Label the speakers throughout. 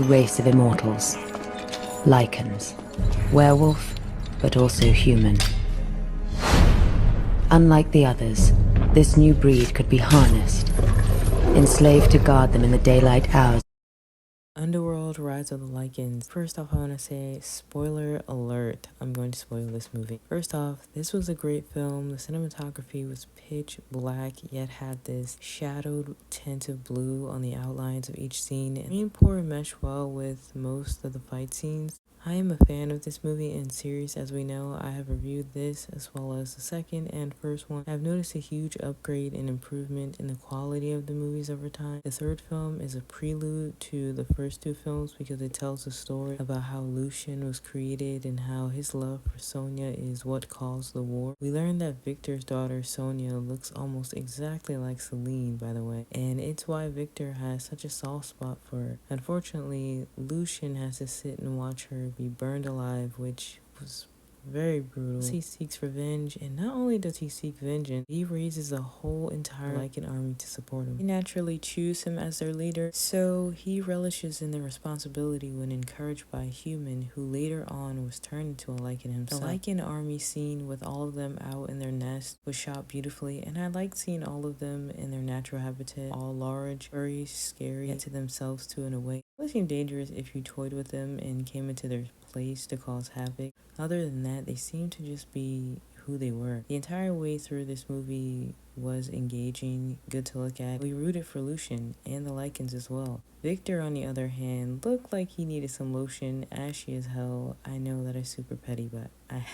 Speaker 1: race of immortals, Lycans, werewolf, but also human. Unlike the others, this new breed could be harnessed, enslaved to guard them in the daylight hours.
Speaker 2: Underworld, Rise of the Lycans. First off, I want to say, spoiler alert, I'm going to spoil this movie. First off, this was a great film. The cinematography was pitch black, yet had this shadowed tint of blue on the outlines of each scene, and green pour meshed well with most of the fight scenes. I am a fan of this movie and series. As we know, I have reviewed this as well as the second and first one. I've noticed a huge upgrade and improvement in the quality of the movies over time. The third film is a prelude to the first two films because it tells a story about how Lucian was created and how his love for Sonja is what caused the war. We learn that Viktor's daughter Sonja looks almost exactly like Celine, by the way, and it's why Viktor has such a soft spot for her. Unfortunately, Lucian has to sit and watch her be burned alive, which was very brutal. He seeks revenge, and not only does he seek vengeance, he raises a whole entire Lycan army to support him. They naturally choose him as their leader, so he relishes in the responsibility when encouraged by a human who later on was turned into a Lycan himself. The Lycan army scene with all of them out in their nest was shot beautifully, and I liked seeing all of them in their natural habitat, all large, furry, scary, and to themselves too in a way. It seemed dangerous if you toyed with them and came into their place to cause havoc. Other than that, they seemed to just be who they were. The entire way through this movie was engaging, good to look at. We rooted for Lucian and the Lycans as well. Viktor, on the other hand, looked like he needed some lotion, ashy as hell. I know that is super petty, but I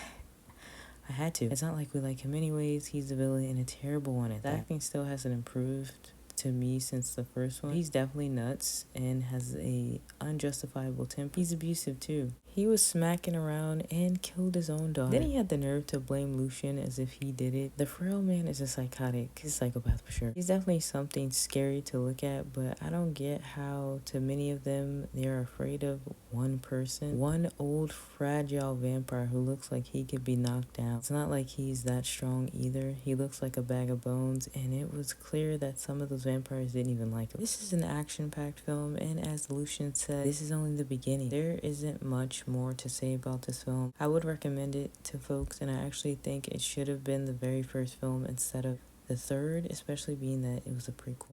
Speaker 2: had to. It's not like we like him anyways. He's the villain and a terrible one at that. The acting still hasn't improved to me since the first one. He's definitely nuts and has a unjustifiable temper. He's abusive too. He was smacking around and killed his own daughter. Then he had the nerve to blame Lucian as if he did it. The frail man is a psychotic. He's a psychopath for sure. He's definitely something scary to look at, but I don't get how to many of them they're afraid of one person. One old fragile vampire who looks like he could be knocked down. It's not like he's that strong either. He looks like a bag of bones, and it was clear that some of those vampires didn't even like him. This is an action-packed film, and as Lucian said, this is only the beginning. There isn't much more to say about this film. I would recommend it to folks, and I actually think it should have been the very first film instead of the third, especially being that it was a prequel.